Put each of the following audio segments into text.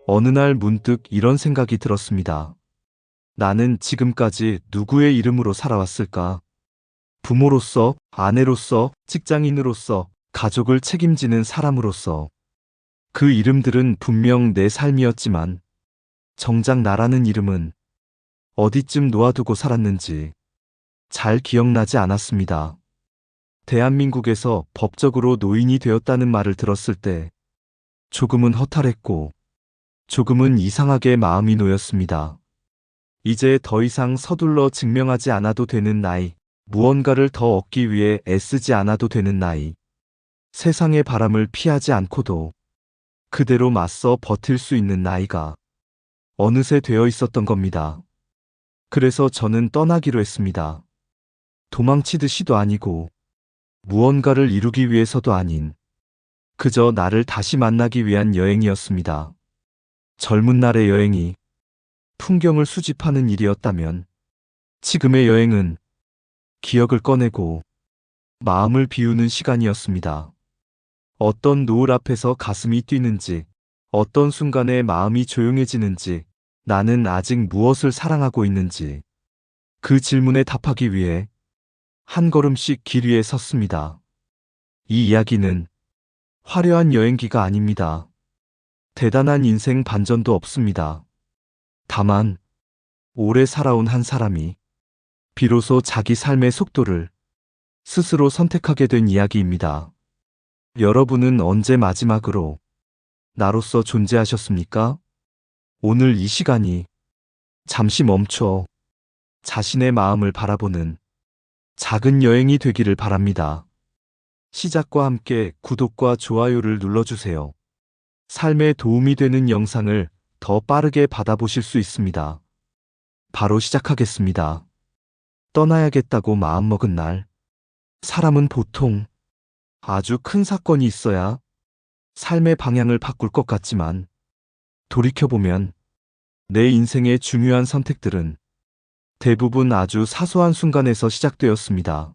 어느 날 문득 이런 생각이 들었습니다. 나는 지금까지 누구의 이름으로 살아왔을까? 부모로서, 아내로서, 직장인으로서, 가족을 책임지는 사람으로서. 그 이름들은 분명 내 삶이었지만, 정작 나라는 이름은 어디쯤 놓아두고 살았는지 잘 기억나지 않았습니다. 대한민국에서 법적으로 노인이 되었다는 말을 들었을 때 조금은 허탈했고, 조금은 이상하게 마음이 놓였습니다. 이제 더 이상 서둘러 증명하지 않아도 되는 나이, 무언가를 더 얻기 위해 애쓰지 않아도 되는 나이, 세상의 바람을 피하지 않고도 그대로 맞서 버틸 수 있는 나이가 어느새 되어 있었던 겁니다. 그래서 저는 떠나기로 했습니다. 도망치듯이도 아니고 무언가를 이루기 위해서도 아닌 그저 나를 다시 만나기 위한 여행이었습니다. 젊은 날의 여행이 풍경을 수집하는 일이었다면 지금의 여행은 기억을 꺼내고 마음을 비우는 시간이었습니다. 어떤 노을 앞에서 가슴이 뛰는지, 어떤 순간에 마음이 조용해지는지, 나는 아직 무엇을 사랑하고 있는지, 그 질문에 답하기 위해 한 걸음씩 길 위에 섰습니다. 이 이야기는 화려한 여행기가 아닙니다. 대단한 인생 반전도 없습니다. 다만, 오래 살아온 한 사람이 비로소 자기 삶의 속도를 스스로 선택하게 된 이야기입니다. 여러분은 언제 마지막으로 나로서 존재하셨습니까? 오늘 이 시간이 잠시 멈춰 자신의 마음을 바라보는 작은 여행이 되기를 바랍니다. 시작과 함께 구독과 좋아요를 눌러주세요. 삶에 도움이 되는 영상을 더 빠르게 받아보실 수 있습니다. 바로 시작하겠습니다. 떠나야겠다고 마음먹은 날, 사람은 보통 아주 큰 사건이 있어야 삶의 방향을 바꿀 것 같지만, 돌이켜보면 내 인생의 중요한 선택들은 대부분 아주 사소한 순간에서 시작되었습니다.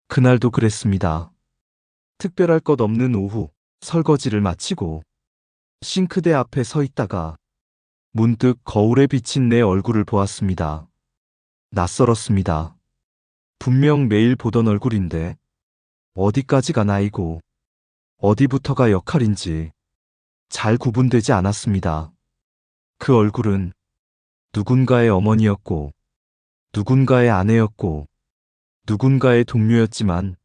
그날도 그랬습니다. 특별할 것 없는 오후, 설거지를 마치고 싱크대 앞에 서 있다가 문득 거울에 비친 내 얼굴을 보았습니다. 낯설었습니다. 분명 매일 보던 얼굴인데 어디까지가 나이고 어디부터가 역할인지 잘 구분되지 않았습니다. 그 얼굴은 누군가의 어머니였고, 누군가의 아내였고, 누군가의 동료였지만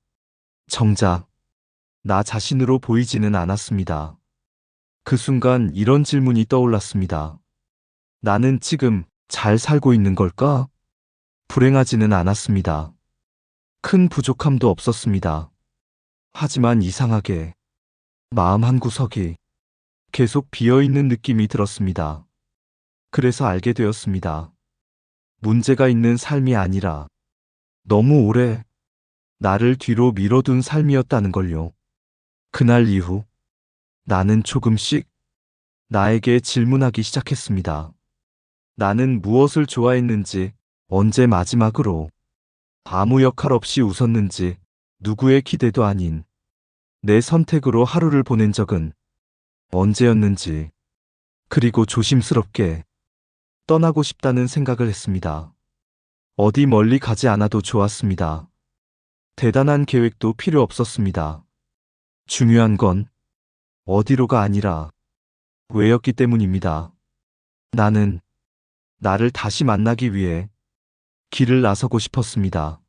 정작 나 자신으로 보이지는 않았습니다. 그 순간 이런 질문이 떠올랐습니다. 나는 지금 잘 살고 있는 걸까? 불행하지는 않았습니다. 큰 부족함도 없었습니다. 하지만 이상하게 마음 한구석이 계속 비어있는 느낌이 들었습니다. 그래서 알게 되었습니다. 문제가 있는 삶이 아니라 너무 오래 나를 뒤로 밀어둔 삶이었다는 걸요. 그날 이후 나는 조금씩 나에게 질문하기 시작했습니다. 나는 무엇을 좋아했는지, 언제 마지막으로 아무 역할 없이 웃었는지, 누구의 기대도 아닌 내 선택으로 하루를 보낸 적은 언제였는지, 그리고 조심스럽게 떠나고 싶다는 생각을 했습니다. 어디 멀리 가지 않아도 좋았습니다. 대단한 계획도 필요 없었습니다. 중요한 건 어디로가 아니라 왜였기 때문입니다. 나는 나를 다시 만나기 위해 길을 나서고 싶었습니다.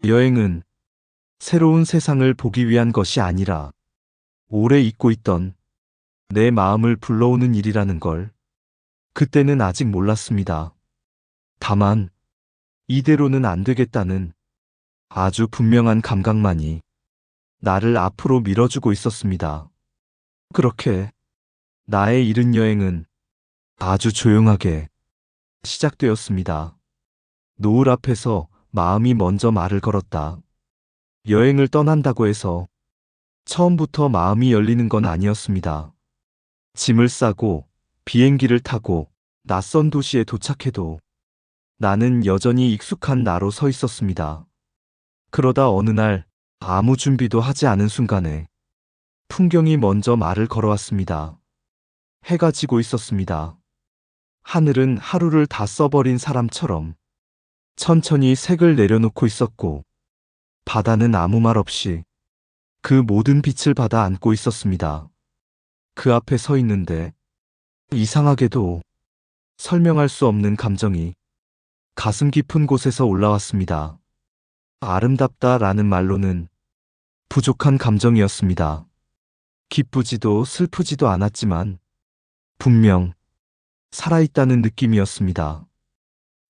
여행은 새로운 세상을 보기 위한 것이 아니라 오래 잊고 있던 내 마음을 불러오는 일이라는 걸 그때는 아직 몰랐습니다. 다만 이대로는 안 되겠다는 아주 분명한 감각만이 나를 앞으로 밀어주고 있었습니다. 그렇게 나의 이른 여행은 아주 조용하게 시작되었습니다. 노을 앞에서 마음이 먼저 말을 걸었다. 여행을 떠난다고 해서 처음부터 마음이 열리는 건 아니었습니다. 짐을 싸고 비행기를 타고 낯선 도시에 도착해도 나는 여전히 익숙한 나로 서 있었습니다. 그러다 어느 날 아무 준비도 하지 않은 순간에 풍경이 먼저 말을 걸어왔습니다. 해가 지고 있었습니다. 하늘은 하루를 다 써버린 사람처럼 천천히 색을 내려놓고 있었고, 바다는 아무 말 없이 그 모든 빛을 받아 안고 있었습니다. 그 앞에 서 있는데 이상하게도 설명할 수 없는 감정이 가슴 깊은 곳에서 올라왔습니다. 아름답다라는 말로는 부족한 감정이었습니다. 기쁘지도 슬프지도 않았지만 분명 살아있다는 느낌이었습니다.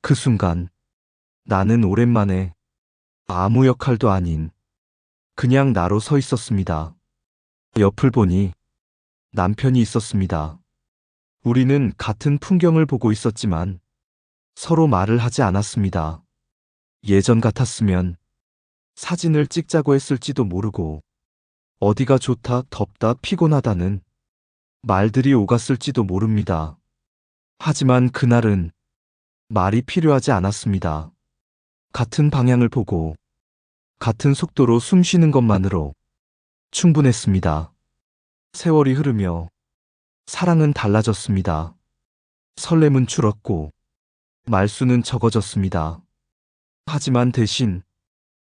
그 순간 나는 오랜만에 아무 역할도 아닌 그냥 나로 서 있었습니다. 옆을 보니 남편이 있었습니다. 우리는 같은 풍경을 보고 있었지만 서로 말을 하지 않았습니다. 예전 같았으면 사진을 찍자고 했을지도 모르고 어디가 좋다, 덥다, 피곤하다는 말들이 오갔을지도 모릅니다. 하지만 그날은 말이 필요하지 않았습니다. 같은 방향을 보고 같은 속도로 숨 쉬는 것만으로 충분했습니다. 세월이 흐르며 사랑은 달라졌습니다. 설렘은 줄었고 말수는 적어졌습니다. 하지만 대신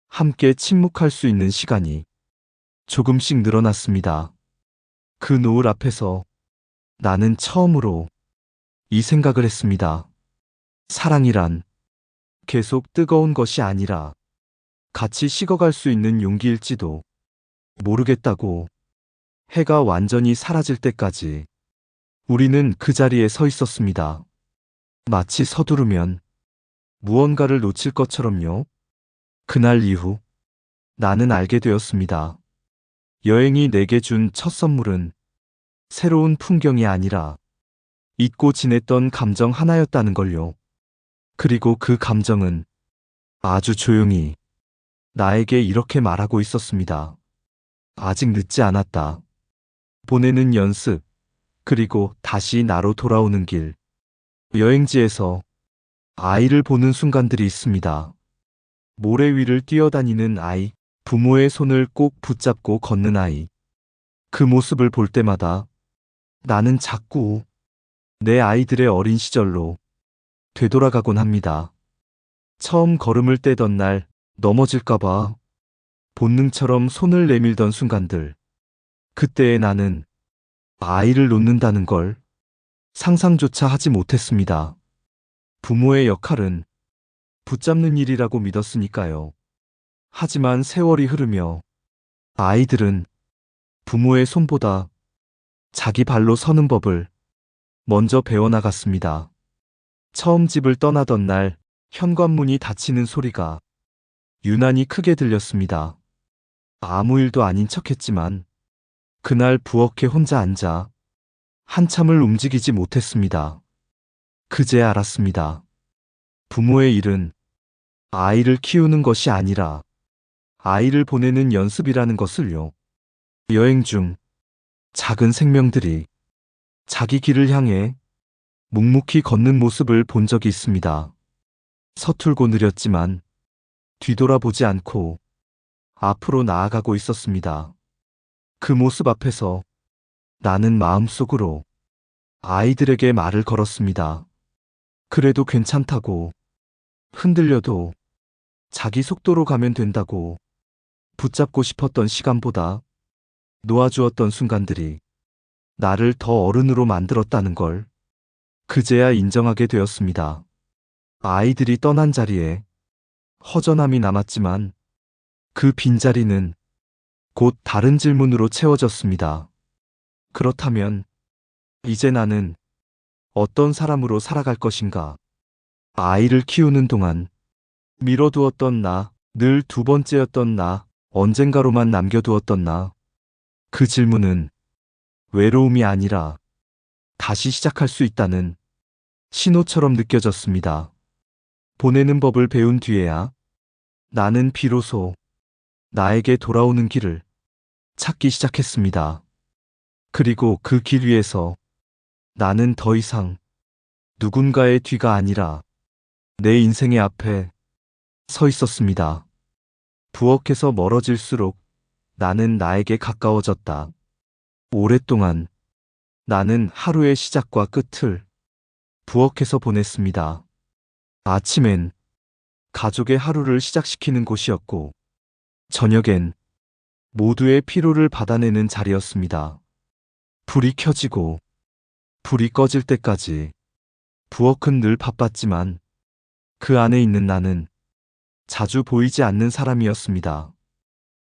함께 침묵할 수 있는 시간이 조금씩 늘어났습니다. 그 노을 앞에서 나는 처음으로 이 생각을 했습니다. 사랑이란 계속 뜨거운 것이 아니라 같이 식어갈 수 있는 용기일지도 모르겠다고. 해가 완전히 사라질 때까지 우리는 그 자리에 서 있었습니다. 마치 서두르면 무언가를 놓칠 것처럼요. 그날 이후 나는 알게 되었습니다. 여행이 내게 준 첫 선물은 새로운 풍경이 아니라 잊고 지냈던 감정 하나였다는 걸요. 그리고 그 감정은 아주 조용히 나에게 이렇게 말하고 있었습니다. 아직 늦지 않았다. 보내는 연습, 그리고 다시 나로 돌아오는 길. 여행지에서 아이를 보는 순간들이 있습니다. 모래 위를 뛰어다니는 아이, 부모의 손을 꼭 붙잡고 걷는 아이. 그 모습을 볼 때마다 나는 자꾸 내 아이들의 어린 시절로 되돌아가곤 합니다. 처음 걸음을 떼던 날 넘어질까봐 본능처럼 손을 내밀던 순간들. 그때의 나는 아이를 놓는다는 걸 상상조차 하지 못했습니다. 부모의 역할은 붙잡는 일이라고 믿었으니까요. 하지만 세월이 흐르며 아이들은 부모의 손보다 자기 발로 서는 법을 먼저 배워나갔습니다. 처음 집을 떠나던 날 현관문이 닫히는 소리가 유난히 크게 들렸습니다. 아무 일도 아닌 척했지만 그날 부엌에 혼자 앉아 한참을 움직이지 못했습니다. 그제야 알았습니다. 부모의 일은 아이를 키우는 것이 아니라 아이를 보내는 연습이라는 것을요. 여행 중 작은 생명들이 자기 길을 향해 묵묵히 걷는 모습을 본 적이 있습니다. 서툴고 느렸지만 뒤돌아보지 않고 앞으로 나아가고 있었습니다. 그 모습 앞에서 나는 마음속으로 아이들에게 말을 걸었습니다. 그래도 괜찮다고, 흔들려도 자기 속도로 가면 된다고. 붙잡고 싶었던 시간보다 놓아주었던 순간들이 나를 더 어른으로 만들었다는 걸 그제야 인정하게 되었습니다. 아이들이 떠난 자리에 허전함이 남았지만 그 빈자리는 곧 다른 질문으로 채워졌습니다. 그렇다면 이제 나는 어떤 사람으로 살아갈 것인가? 아이를 키우는 동안 미뤄두었던 나, 늘 두 번째였던 나, 언젠가로만 남겨두었던 나. 그 질문은 외로움이 아니라 다시 시작할 수 있다는 신호처럼 느껴졌습니다. 보내는 법을 배운 뒤에야 나는 비로소 나에게 돌아오는 길을 찾기 시작했습니다. 그리고 그 길 위에서 나는 더 이상 누군가의 뒤가 아니라 내 인생의 앞에 서 있었습니다. 부엌에서 멀어질수록 나는 나에게 가까워졌다. 오랫동안 나는 하루의 시작과 끝을 부엌에서 보냈습니다. 아침엔 가족의 하루를 시작시키는 곳이었고, 저녁엔 모두의 피로를 받아내는 자리였습니다. 불이 켜지고 불이 꺼질 때까지 부엌은 늘 바빴지만 그 안에 있는 나는 자주 보이지 않는 사람이었습니다.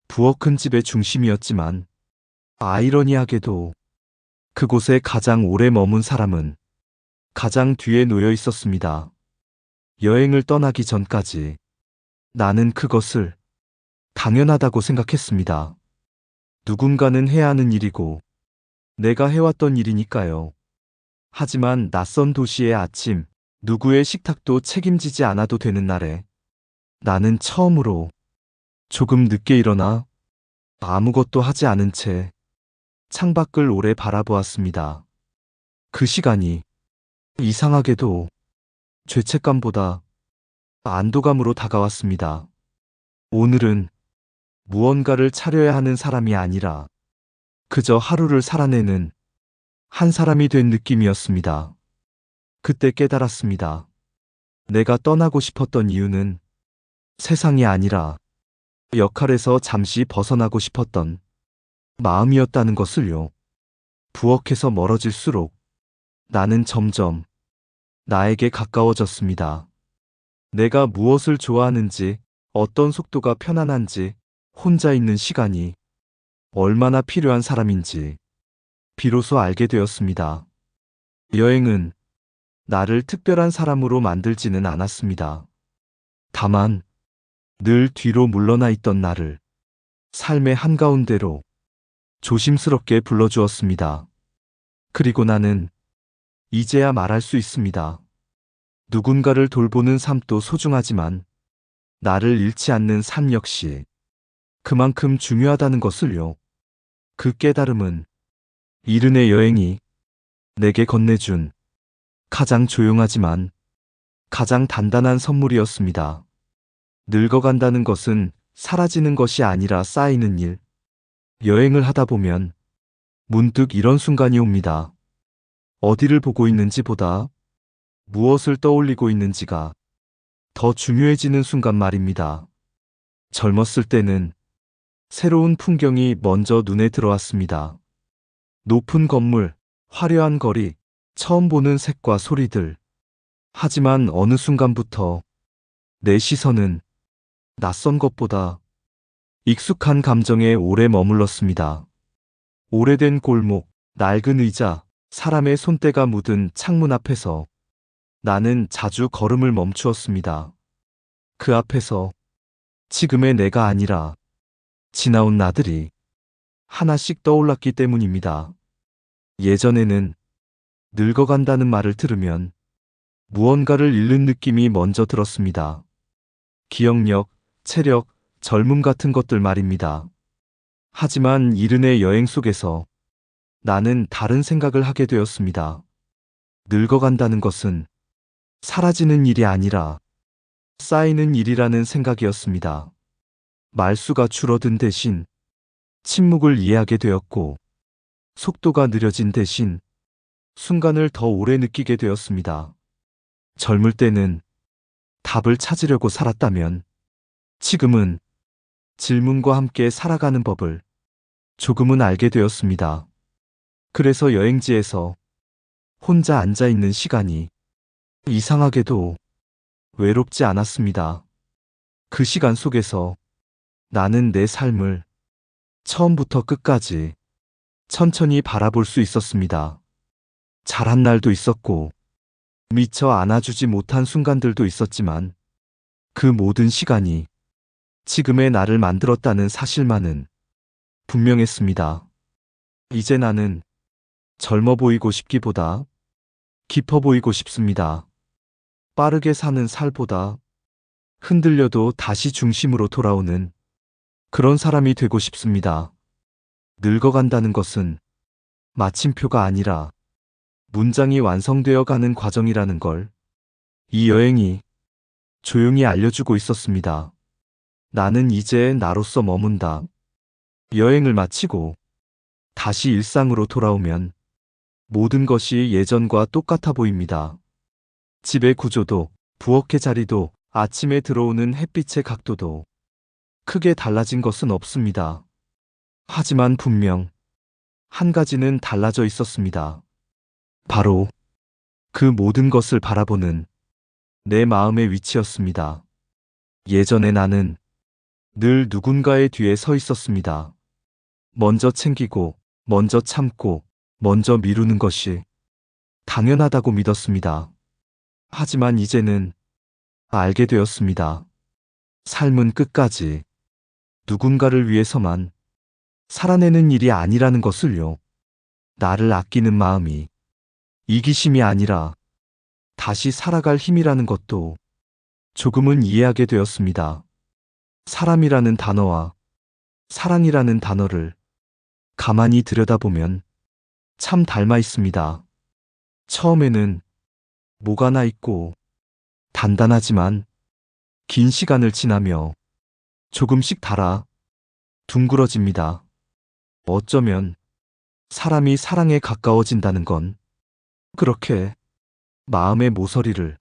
부엌은 집의 중심이었지만 아이러니하게도 그곳에 가장 오래 머문 사람은 가장 뒤에 놓여 있었습니다. 여행을 떠나기 전까지 나는 그것을 당연하다고 생각했습니다. 누군가는 해야 하는 일이고 내가 해왔던 일이니까요. 하지만 낯선 도시의 아침, 누구의 식탁도 책임지지 않아도 되는 날에 나는 처음으로 조금 늦게 일어나 아무것도 하지 않은 채 창밖을 오래 바라보았습니다. 그 시간이 이상하게도 죄책감보다 안도감으로 다가왔습니다. 오늘은 무언가를 차려야 하는 사람이 아니라 그저 하루를 살아내는 한 사람이 된 느낌이었습니다. 그때 깨달았습니다. 내가 떠나고 싶었던 이유는 세상이 아니라 역할에서 잠시 벗어나고 싶었던 마음이었다는 것을요. 부엌에서 멀어질수록 나는 점점 나에게 가까워졌습니다. 내가 무엇을 좋아하는지, 어떤 속도가 편안한지, 혼자 있는 시간이 얼마나 필요한 사람인지 비로소 알게 되었습니다. 여행은 나를 특별한 사람으로 만들지는 않았습니다. 다만 늘 뒤로 물러나 있던 나를 삶의 한가운데로 조심스럽게 불러주었습니다. 그리고 나는 이제야 말할 수 있습니다. 누군가를 돌보는 삶도 소중하지만 나를 잃지 않는 삶 역시 그만큼 중요하다는 것을요. 그 깨달음은 이른의 여행이 내게 건네준 가장 조용하지만 가장 단단한 선물이었습니다. 늙어간다는 것은 사라지는 것이 아니라 쌓이는 일. 여행을 하다 보면 문득 이런 순간이 옵니다. 어디를 보고 있는지보다 무엇을 떠올리고 있는지가 더 중요해지는 순간 말입니다. 젊었을 때는 새로운 풍경이 먼저 눈에 들어왔습니다. 높은 건물, 화려한 거리, 처음 보는 색과 소리들. 하지만 어느 순간부터 내 시선은 낯선 것보다 익숙한 감정에 오래 머물렀습니다. 오래된 골목, 낡은 의자, 사람의 손때가 묻은 창문 앞에서 나는 자주 걸음을 멈추었습니다. 그 앞에서 지금의 내가 아니라 지나온 나들이 하나씩 떠올랐기 때문입니다. 예전에는 늙어간다는 말을 들으면 무언가를 잃는 느낌이 먼저 들었습니다. 기억력, 체력, 젊음 같은 것들 말입니다. 하지만 이른의 여행 속에서 나는 다른 생각을 하게 되었습니다. 늙어간다는 것은 사라지는 일이 아니라 쌓이는 일이라는 생각이었습니다. 말수가 줄어든 대신 침묵을 이해하게 되었고, 속도가 느려진 대신 순간을 더 오래 느끼게 되었습니다. 젊을 때는 답을 찾으려고 살았다면 지금은 질문과 함께 살아가는 법을 조금은 알게 되었습니다. 그래서 여행지에서 혼자 앉아 있는 시간이 이상하게도 외롭지 않았습니다. 그 시간 속에서 나는 내 삶을 처음부터 끝까지 천천히 바라볼 수 있었습니다. 잘한 날도 있었고, 미처 안아주지 못한 순간들도 있었지만, 그 모든 시간이 지금의 나를 만들었다는 사실만은 분명했습니다. 이제 나는 젊어 보이고 싶기보다 깊어 보이고 싶습니다. 빠르게 사는 살보다 흔들려도 다시 중심으로 돌아오는 그런 사람이 되고 싶습니다. 늙어간다는 것은 마침표가 아니라 문장이 완성되어 가는 과정이라는 걸 이 여행이 조용히 알려주고 있었습니다. 나는 이제 나로서 머문다. 여행을 마치고 다시 일상으로 돌아오면 모든 것이 예전과 똑같아 보입니다. 집의 구조도, 부엌의 자리도, 아침에 들어오는 햇빛의 각도도 크게 달라진 것은 없습니다. 하지만 분명 한 가지는 달라져 있었습니다. 바로 그 모든 것을 바라보는 내 마음의 위치였습니다. 예전에 나는 늘 누군가의 뒤에 서 있었습니다. 먼저 챙기고, 먼저 참고, 먼저 미루는 것이 당연하다고 믿었습니다. 하지만 이제는 알게 되었습니다. 삶은 끝까지 누군가를 위해서만 살아내는 일이 아니라는 것을요. 나를 아끼는 마음이 이기심이 아니라 다시 살아갈 힘이라는 것도 조금은 이해하게 되었습니다. 사람이라는 단어와 사랑이라는 단어를 가만히 들여다보면 참 닮아 있습니다. 처음에는 목 하나 있고 단단하지만 긴 시간을 지나며 조금씩 닳아 둥그러집니다. 어쩌면 사람이 사랑에 가까워진다는 건 그렇게 마음의 모서리를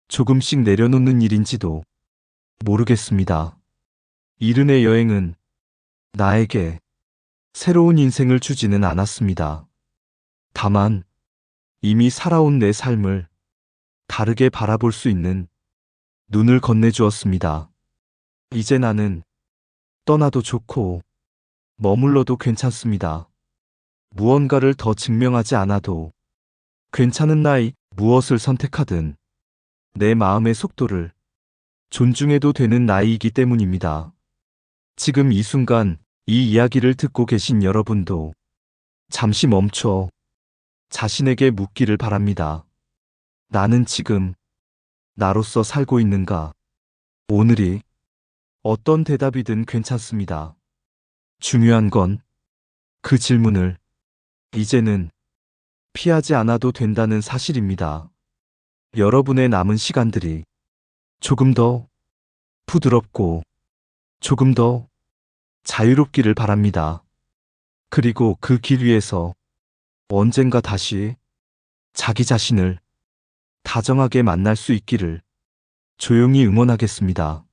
조금씩 내려놓는 일인지도 모르겠습니다. 이른의 여행은 나에게 새로운 인생을 주지는 않았습니다. 다만 이미 살아온 내 삶을 다르게 바라볼 수 있는 눈을 건네주었습니다. 이제 나는 떠나도 좋고 머물러도 괜찮습니다. 무언가를 더 증명하지 않아도 괜찮은 나이, 무엇을 선택하든 내 마음의 속도를 존중해도 되는 나이이기 때문입니다. 지금 이 순간 이 이야기를 듣고 계신 여러분도 잠시 멈춰 자신에게 묻기를 바랍니다. 나는 지금 나로서 살고 있는가? 오늘이 어떤 대답이든 괜찮습니다. 중요한 건 그 질문을 이제는 피하지 않아도 된다는 사실입니다. 여러분의 남은 시간들이 조금 더 부드럽고 조금 더 자유롭기를 바랍니다. 그리고 그 길 위에서 언젠가 다시 자기 자신을 다정하게 만날 수 있기를 조용히 응원하겠습니다.